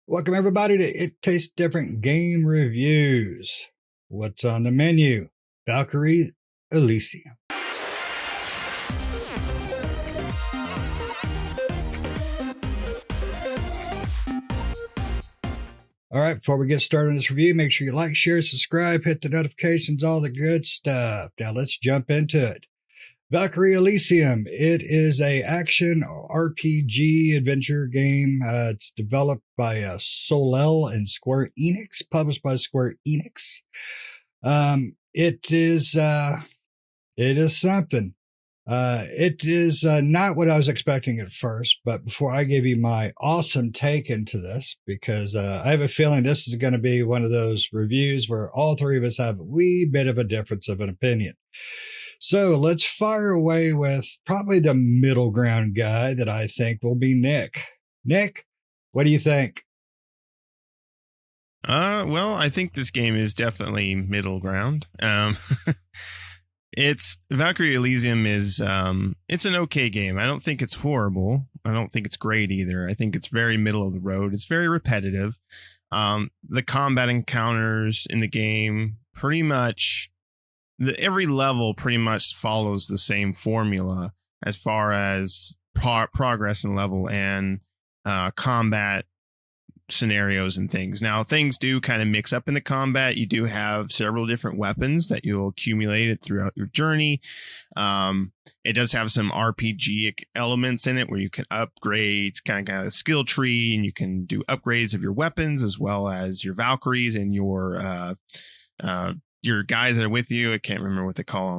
Welcome, everybody, to It Tastes Different Game Reviews. What's on the menu? Valkyrie Elysium. All right, before we get started on this review, make sure you like, share, subscribe, hit the notifications, all the good stuff. Now let's jump into it. Valkyrie Elysium. It is a action RPG adventure game. It's developed by Soleil and Square Enix, published by Square Enix. It is something. It is not what I was expecting at first, but before I give you my awesome take into this, because I have a feeling this is going to be one of those reviews where all three of us have a wee bit of a difference of an opinion. So let's fire away with probably the middle ground guy that I think will be Nick. Nick, what do you think? Well, I think this game is definitely middle ground. It's Valkyrie Elysium is it's an okay game. I don't think it's horrible. I don't think it's great either. I think it's very middle of the road. It's very repetitive. The combat encounters in the game pretty much every level pretty much follows the same formula as far as progress in level and combat scenarios and things. Now, things do kind of mix up in the combat. You do have several different weapons that you'll accumulate throughout your journey. It does have some RPG elements in it where you can upgrade kind of a skill tree, and you can do upgrades of your weapons as well as your Valkyries and your guys that are with you. I can't remember what they call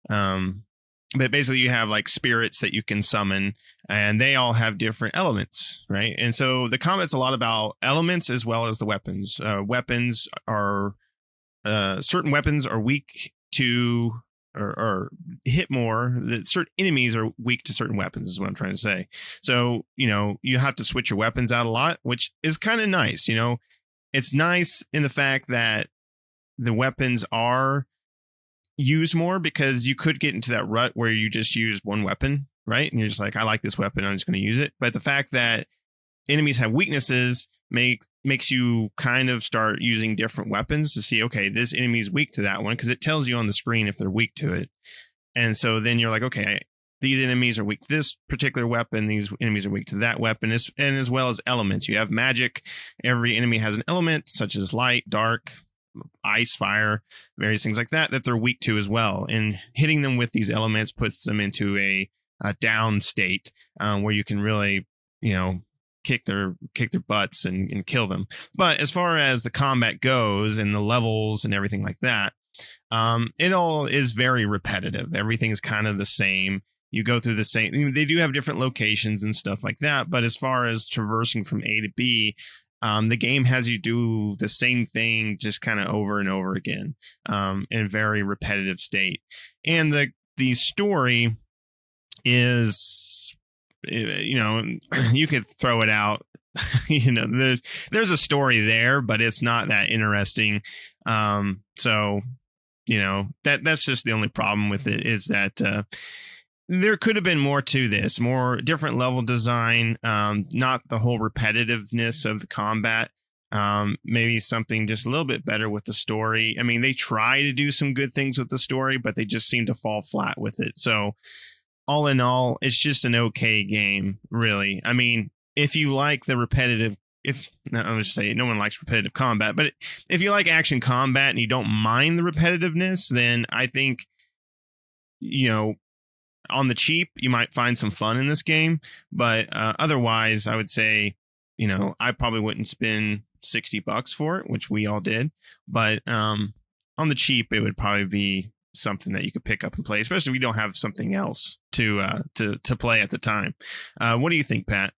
them. But basically you have like spirits that you can summon, and they all have different elements, right? And so the combat's a lot about elements as well as the weapons. Weapons are certain weapons are weak to or hit more. Certain enemies are weak to certain weapons is what I'm trying to say. So, you have to switch your weapons out a lot, which is kind of nice. It's nice in the fact that the weapons are used more, because you could get into that rut where you just use one weapon, right? And you're just like, I like this weapon, I'm just going to use it. But the fact that enemies have weaknesses makes you kind of start using different weapons to see, okay, this enemy is weak to that one, because it tells you on the screen if they're weak to it. And so then you're like, okay, these enemies are weak to this particular weapon, these enemies are weak to that weapon, and as well as elements. You have magic. Every enemy has an element, such as light, dark, ice, fire, various things like that they're weak to as well. And hitting them with these elements puts them into a down state where you can really, kick their butts and kill them. But as far as the combat goes and the levels and everything like that, it all is very repetitive. Everything is kind of the same. You go through the same. They do have different locations and stuff like that. But as far as traversing from A to B, the game has you do the same thing just kind of over and over again in a very repetitive state. And the story is, you could throw it out. There's a story there, but it's not that interesting. So, that's just the only problem with it, is that there could have been more to this, more different level design, not the whole repetitiveness of the combat. Maybe something just a little bit better with the story. I mean, they try to do some good things with the story, but they just seem to fall flat with it. So all in all, it's just an okay game, really. I mean, if you like the repetitive, I'm just saying, no one likes repetitive combat, but if you like action combat and you don't mind the repetitiveness, then I think, on the cheap, you might find some fun in this game. But otherwise, I would say, I probably wouldn't spend $60 for it, which we all did. But on the cheap, it would probably be something that you could pick up and play, especially if we don't have something else to play at the time. What do you think, Pat?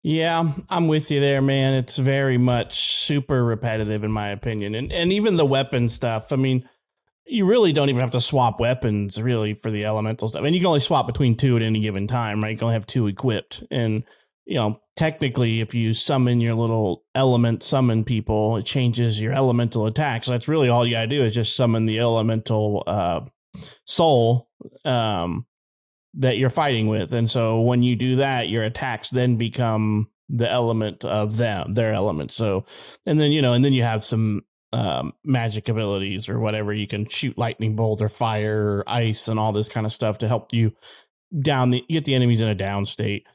Yeah, I'm with you there, man. It's very much super repetitive in my opinion. And even the weapon stuff, I mean, you really don't even have to swap weapons really for the elemental stuff. And you can only swap between two at any given time, right? You can only have two equipped. And, technically, if you summon your little element summon people, it changes your elemental attack. So that's really all you gotta do is just summon the elemental soul that you're fighting with. And so when you do that, your attacks then become the element of their element. So, and then you have some magic abilities or whatever. You can shoot lightning bolt or fire or ice and all this kind of stuff to help you get the enemies in a down state.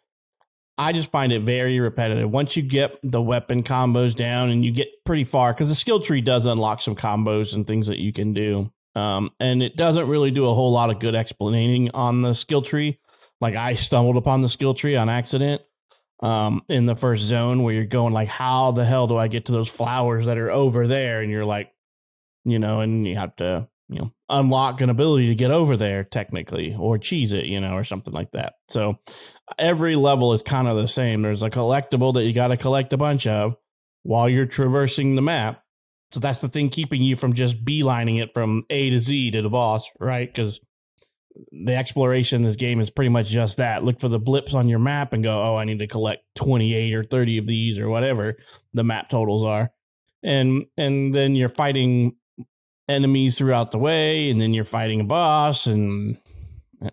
I just find it very repetitive. Once you get the weapon combos down and you get pretty far, because the skill tree does unlock some combos and things that you can do. And it doesn't really do a whole lot of good explaining on the skill tree. Like I stumbled upon the skill tree on accident in the first zone where you're going like, how the hell do I get to those flowers that are over there? And you're like, and you have to, unlock an ability to get over there technically, or cheese it, or something like that. So every level is kind of the same. There's a collectible that you got to collect a bunch of while you're traversing the map. So that's the thing keeping you from just beelining it from A to Z to the boss, right? Because the exploration in this game is pretty much just that. Look for the blips on your map and go, oh, I need to collect 28 or 30 of these or whatever the map totals are. And then you're fighting enemies throughout the way, and then you're fighting a boss, and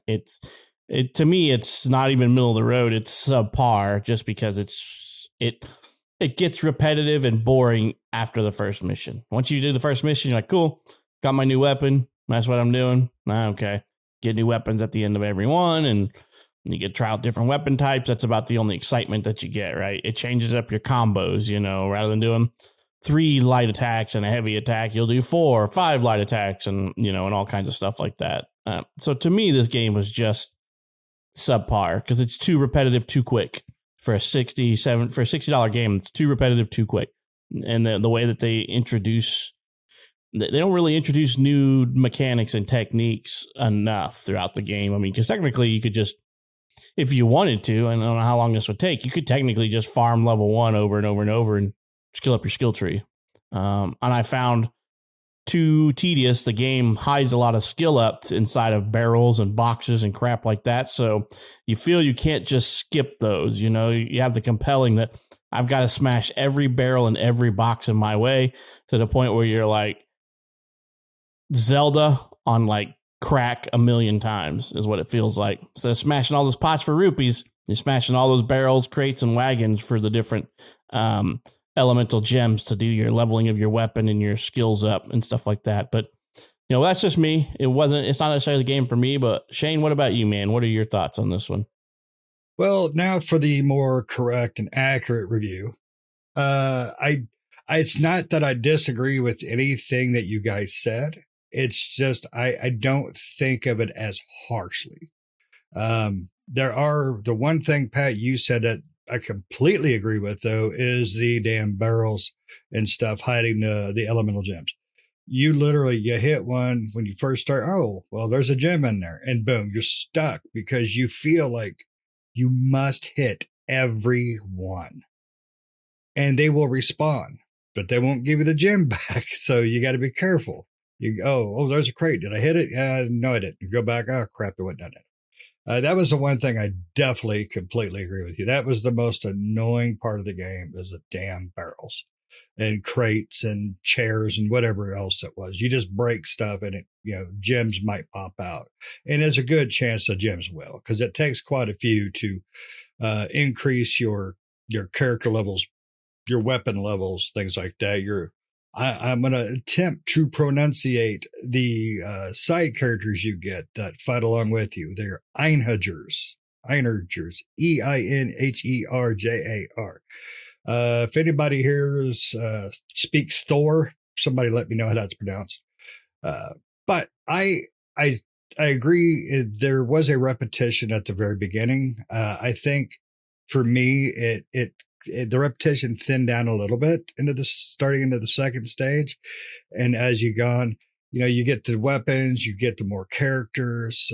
to me it's not even middle of the road. It's subpar just because it gets repetitive and boring after the first mission. Once you do the first mission, you're like, cool, got my new weapon, that's what I'm doing. Okay, get new weapons at the end of every one, and you get to try out different weapon types. That's about the only excitement that you get, right? It changes up your combos, rather than doing 3 light attacks and a heavy attack, you'll do 4 or 5 light attacks and and all kinds of stuff like that. So to me, this game was just subpar because it's too repetitive, too quick for a $60 game. It's too repetitive, too quick. And the way that they don't really introduce new mechanics and techniques enough throughout the game. I mean, because technically you could just, if you wanted to, and I don't know how long this would take, you could technically just farm level 1 over and over and over and skill up your skill tree. And I found too tedious. The game hides a lot of skill ups inside of barrels and boxes and crap like that. So you feel you can't just skip those. You have the compelling that I've got to smash every barrel and every box in my way to the point where you're like Zelda on like crack a million times is what it feels like. So smashing all those pots for rupees, you're smashing all those barrels, crates, and wagons for the different elemental gems to do your leveling of your weapon and your skills up and stuff like that. But that's just me. It's not necessarily the game for me. But Shane, what about you, man? What are your thoughts on this one? Well, now for the more correct and accurate review. It's not that I disagree with anything that you guys said. It's just I don't think of it as harshly. The one thing, Pat, you said that I completely agree with, though, is the damn barrels and stuff hiding the elemental gems. You hit one when you first start. Oh, well, there's a gem in there, and boom, you're stuck because you feel like you must hit every one, and they will respawn, but they won't give you the gem back. So you got to be careful. There's a crate. Did I hit it? No, I didn't. You go back. Oh, crap, it went down it. That was the one thing I definitely completely agree with you. That was the most annoying part of the game, is the damn barrels and crates and chairs and whatever else it was. You just break stuff and gems might pop out. And there's a good chance the gems will, because it takes quite a few to increase your character levels, your weapon levels, things like that. I'm going to attempt to pronunciate the side characters you get that fight along with you. They're Einherjars, Einherjar. If anybody here speaks Thor, somebody let me know how that's pronounced. But I agree. There was a repetition at the very beginning. I think for me, the repetition thinned down a little bit starting into the second stage. And as you go on, you get the weapons, you get the more characters,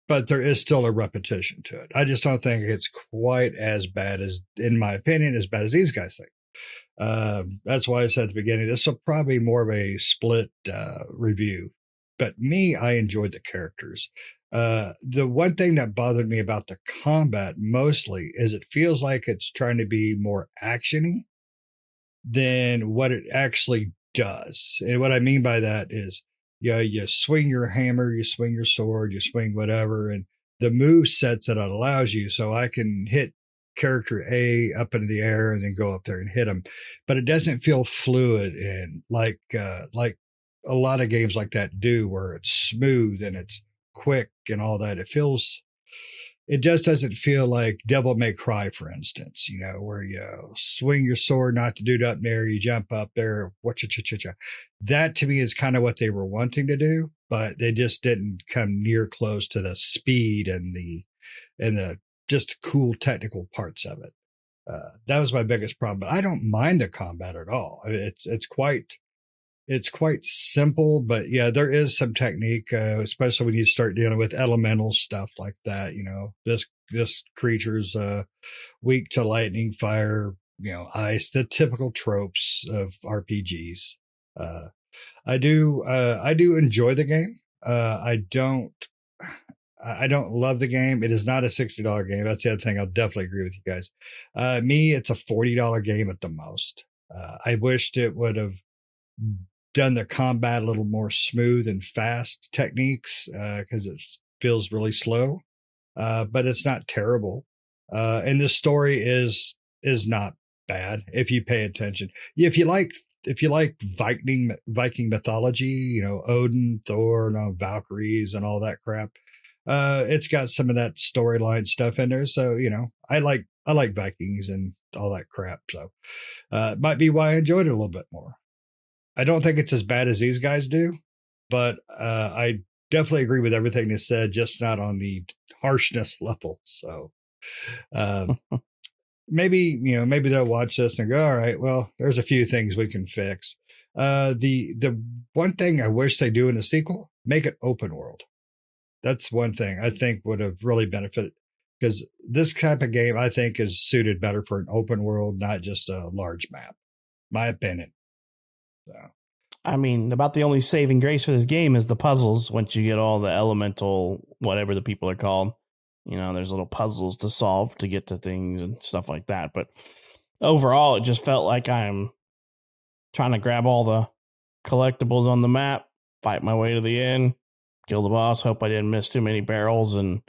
but there is still a repetition to it. I just don't think it's quite as bad as, in my opinion, as bad as these guys think. That's why I said at the beginning, this is probably more of a split review. But I enjoyed the characters. The one thing that bothered me about the combat mostly is it feels like it's trying to be more actiony than what it actually does. And what I mean by that is, you swing your hammer, you swing your sword, you swing whatever, and the move sets that it allows you. So I can hit character A up into the air and then go up there and hit them, but it doesn't feel fluid and like a lot of games like that do, where it's smooth and it's quick and all that. It just doesn't feel like Devil May Cry, for instance, where you swing your sword, not to do up there, you jump up there, that to me is kind of what they were wanting to do, but they just didn't come near close to the speed and the just cool technical parts of it. That was my biggest problem, but I don't mind the combat at all. It's quite simple, but yeah, there is some technique, especially when you start dealing with elemental stuff like that. This creature's weak to lightning, fire, ice, the typical tropes of RPGs. I do enjoy the game. I don't love the game. It is not a $60 game. That's the other thing. I'll definitely agree with you guys. Me, it's a $40 game at the most. I wished it would have done the combat a little more smooth and fast techniques, because it feels really slow, but it's not terrible. And the story is not bad if you pay attention. If you like Viking mythology, Odin, Thor, Valkyries, and all that crap, it's got some of that storyline stuff in there. So I like Vikings and all that crap. So it might be why I enjoyed it a little bit more. I don't think it's as bad as these guys do, but I definitely agree with everything they said, just not on the harshness level. So maybe they'll watch this and go, all right, well, there's a few things we can fix. The one thing I wish they do in a sequel, make it open world. That's one thing I think would have really benefited, because this type of game I think is suited better for an open world, not just a large map. My opinion. So. I mean, about the only saving grace for this game is the puzzles. Once you get all the elemental, whatever the people are called, there's little puzzles to solve to get to things and stuff like that. But overall, it just felt like I'm trying to grab all the collectibles on the map, fight my way to the end, kill the boss, hope I didn't miss too many barrels and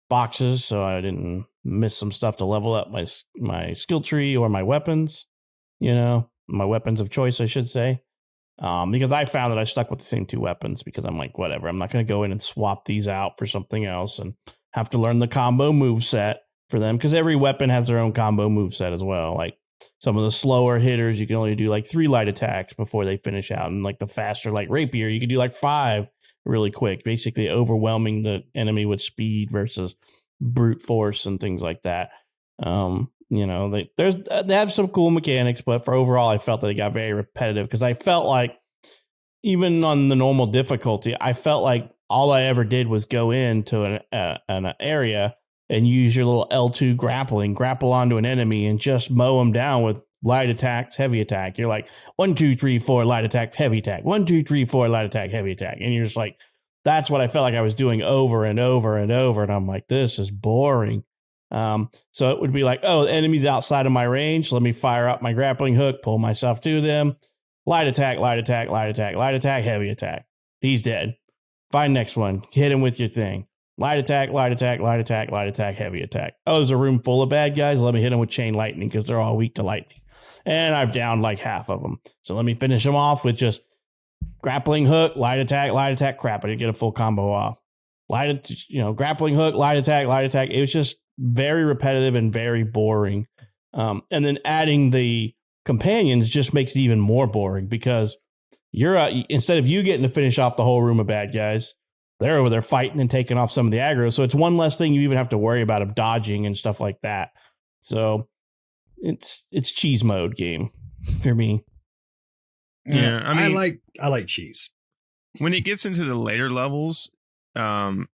boxes, so I didn't miss some stuff to level up my skill tree or my weapons, my weapons of choice, I should say. Because I found that I stuck with the same two weapons, because I'm like, whatever, I'm not going to go in and swap these out for something else and have to learn the combo move set for them, because every weapon has their own combo move set as well. Like some of the slower hitters, you can only do like 3 light attacks before they finish out, and like the faster, like rapier, you can do like 5 really quick, basically overwhelming the enemy with speed versus brute force and things like that. They have some cool mechanics, but for overall, I felt that it got very repetitive, because I felt like even on the normal difficulty, I felt like all I ever did was go into an area and use your little L2 grapple onto an enemy and just mow them down with light attacks, heavy attack. You're like 1, 2, 3, 4 light attack, heavy attack, 1, 2, 3, 4 light attack, heavy attack, and you're just like, that's what I felt like I was doing over and over and over, and I'm like, this is boring. So it would be like, oh, the enemy's outside of my range. Let me fire up my grappling hook, pull myself to them. Light attack, light attack, light attack, light attack, heavy attack. He's dead. Find next one. Hit him with your thing. Light attack, light attack, light attack, light attack, heavy attack. Oh, there's a room full of bad guys. Let me hit them with chain lightning, because they're all weak to lightning. And I've downed like half of them. So let me finish them off with just grappling hook, light attack, crap. I didn't get a full combo off. Grappling hook, light attack. It was just very repetitive and very boring. And then adding the companions just makes it even more boring, because you're instead of you getting to finish off the whole room of bad guys, they're over there fighting and taking off some of the aggro. So it's one less thing you even have to worry about of dodging and stuff like that. So it's cheese mode game for me. Yeah, I mean, I like cheese. When it gets into the later levels, the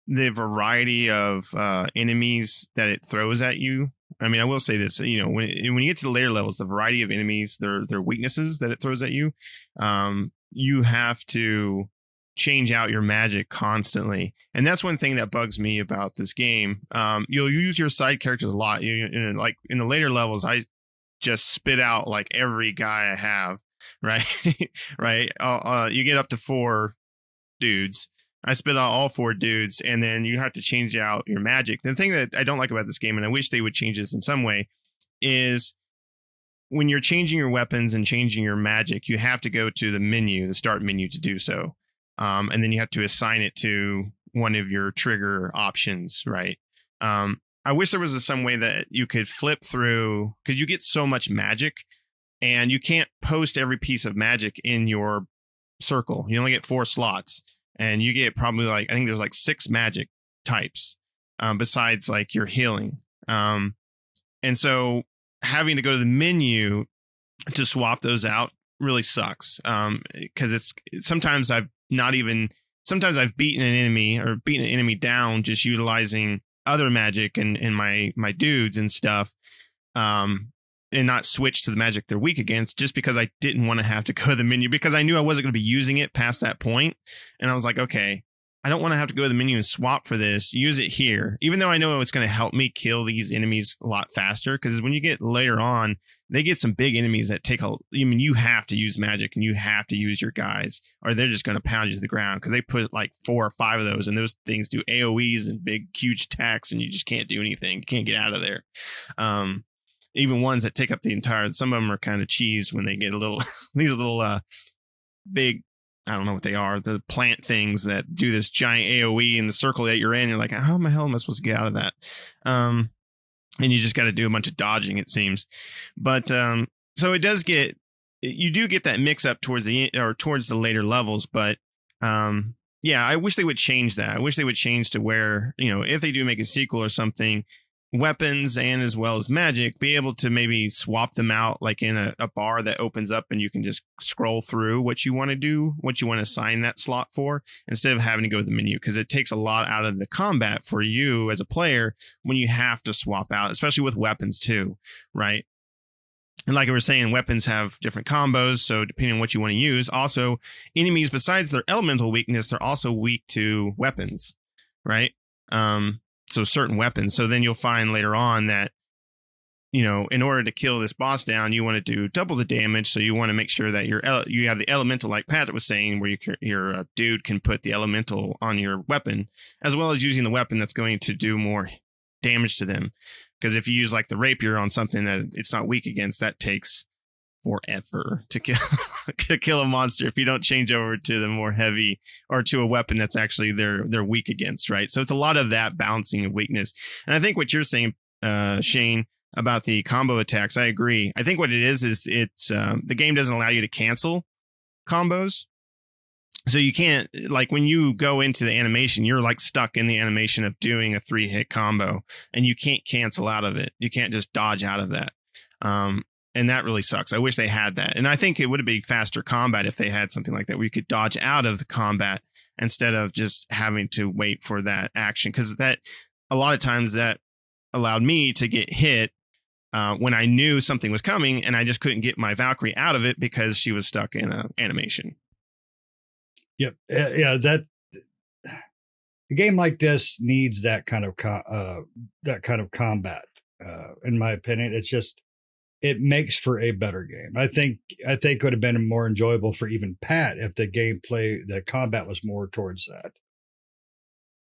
variety of enemies that it throws at you. I mean, I will say this, when you get to the later levels, the variety of enemies, their weaknesses that it throws at you, you have to change out your magic constantly. And that's one thing that bugs me about this game. You'll use your side characters a lot. Like in the later levels, I just spit out like every guy I have, right? Right. You get up to 4 dudes. I spit out all 4 dudes, and then you have to change out your magic. The thing that I don't like about this game, and I wish they would change this in some way, is when you're changing your weapons and changing your magic, you have to go to the menu, the start menu, to do so. And then you have to assign it to one of your trigger options, right? I wish there was some way that you could flip through, because you get so much magic, and you can't post every piece of magic in your circle. You only get 4 slots, and you get probably like, I think there's like 6 magic types besides like your healing. And so having to go to the menu to swap those out really sucks, because it's sometimes I've beaten an enemy down just utilizing other magic and my dudes and stuff, and not switch to the magic they're weak against, just because I didn't want to have to go to the menu, because I knew I wasn't going to be using it past that point. And I was like, okay, I don't want to have to go to the menu and swap for this. Use it here, even though I know it's going to help me kill these enemies a lot faster. Because when you get later on, they get some big enemies that you have to use magic, and you have to use your guys, or they're just going to pound you to the ground, because they put like 4 or 5 of those, and those things do AoEs and big, huge attacks, and you just can't do anything. You can't get out of there. Even ones that take up the entire, some of them are kind of cheese when they get a little, these little big, I don't know what they are, the plant things that do this giant AoE in the circle that you're in. You're like, how the hell am I supposed to get out of that? And you just got to do a bunch of dodging, it seems. But so it does you do get that mix up towards the later levels. But yeah, I wish they would change that. I wish they would change to where, if they do make a sequel or something, weapons and as well as magic, be able to maybe swap them out, like in a bar that opens up, and you can just scroll through what you want to do, what you want to assign that slot for, instead of having to go to the menu, because it takes a lot out of the combat for you as a player when you have to swap out, especially with weapons too, right? And like I was saying, weapons have different combos, so depending on what you want to use. Also, enemies, besides their elemental weakness, they're also weak to weapons, right? So certain weapons. So then you'll find later on that, in order to kill this boss down, you want to do double the damage. So you want to make sure that you have the elemental, like Pat was saying, where your dude can put the elemental on your weapon, as well as using the weapon that's going to do more damage to them. Because if you use like the rapier on something that it's not weak against, that takes forever to kill a monster if you don't change over to the more heavy, or to a weapon that's actually they're weak against, right? So it's a lot of that balancing of weakness. And I think what you're saying, Shane, about the combo attacks, I agree. I think what it is it's the game doesn't allow you to cancel combos. So you can't, like when you go into the animation, you're like stuck in the animation of doing a 3-hit combo, and you can't cancel out of it. You can't just dodge out of that. And that really sucks. I wish they had that. And I think it would have been faster combat if they had something like that, where you could dodge out of the combat instead of just having to wait for that action. Because that, a lot of times, that allowed me to get hit when I knew something was coming, and I just couldn't get my Valkyrie out of it because she was stuck in an animation. Yep. Yeah. A game like this needs that kind of combat. In my opinion, it makes for a better game. I think it would have been more enjoyable for even Pat if the combat was more towards that.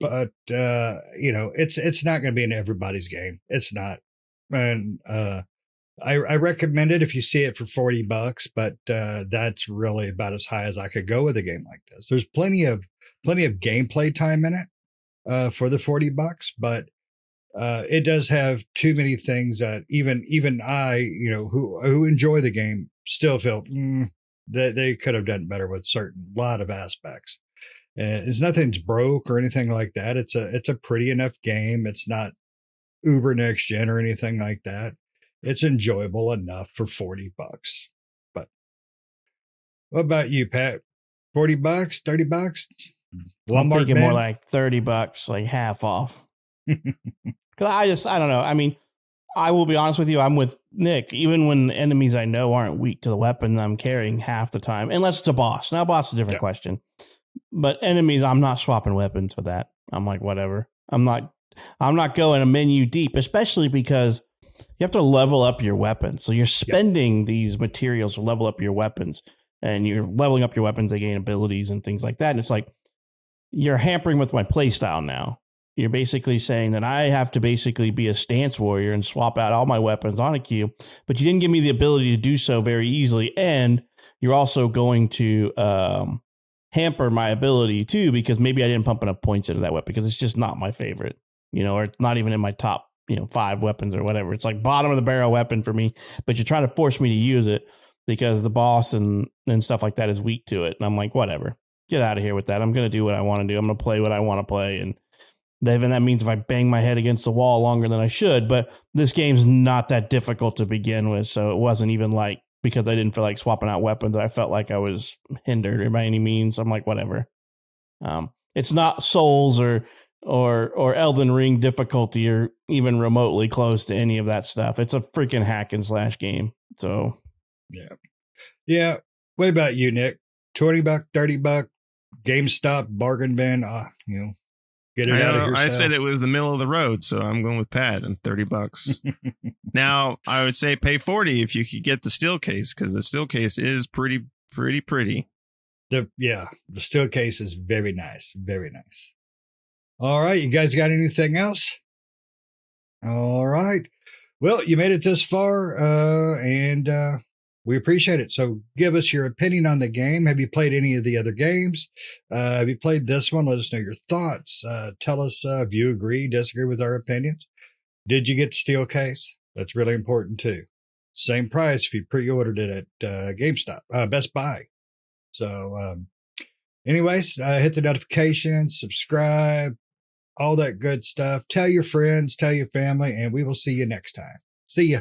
But it's not going to be in everybody's game. It's not. And I recommend it if you see it for $40, but that's really about as high as I could go with a game like this. There's plenty of gameplay time in it for the $40, but it does have too many things that even I, who enjoy the game, still feel that they could have done better with lot of aspects. It's nothing's broke or anything like that. It's a pretty enough game. It's not uber next gen or anything like that. It's enjoyable enough for $40. But what about you, Pat? $40, $30? I'm thinking more like $30, like half off. Because I don't know. I mean, I will be honest with you. I'm with Nick. Even when enemies I know aren't weak to the weapon I'm carrying half the time, unless it's a boss. Now, boss is a different question. But enemies, I'm not swapping weapons for that. I'm like, whatever. I'm not going a menu deep, especially because you have to level up your weapons. So you're spending these materials to level up your weapons, and you're leveling up your weapons. They gain abilities and things like that. And it's like, you're hampering with my play style now. You're basically saying that I have to basically be a stance warrior and swap out all my weapons on a queue, but you didn't give me the ability to do so very easily. And you're also going to hamper my ability too, because maybe I didn't pump enough points into that weapon because it's just not my favorite, or it's not even in my top, 5 weapons or whatever. It's like bottom of the barrel weapon for me, but you're trying to force me to use it because the boss and stuff like that is weak to it. And I'm like, whatever, get out of here with that. I'm going to do what I want to do. I'm going to play what I want to play. And even that means if I bang my head against the wall longer than I should, but this game's not that difficult to begin with. So it wasn't even like, because I didn't feel like swapping out weapons, I felt like I was hindered or by any means. I'm like, whatever. It's not Souls or Elden Ring difficulty or even remotely close to any of that stuff. It's a freaking hack and slash game. So yeah. What about you, Nick? $20, $30, GameStop bargain bin. Get it out of here. I said it was the middle of the road, so I'm going with Pat and $30. Now, I would say pay $40 if you could get the steel case, because the steel case is pretty. The steel case is very nice. Very nice. All right. You guys got anything else? All right. Well, you made it this far, and we appreciate it. So give us your opinion on the game. Have you played any of the other games? Have you played this one? Let us know your thoughts. Tell us if you agree, disagree with our opinions. Did you get the steel case? That's really important too. Same price if you pre-ordered it at GameStop, Best Buy. So anyways, hit the notifications, subscribe, all that good stuff. Tell your friends, tell your family, and we will see you next time. See ya.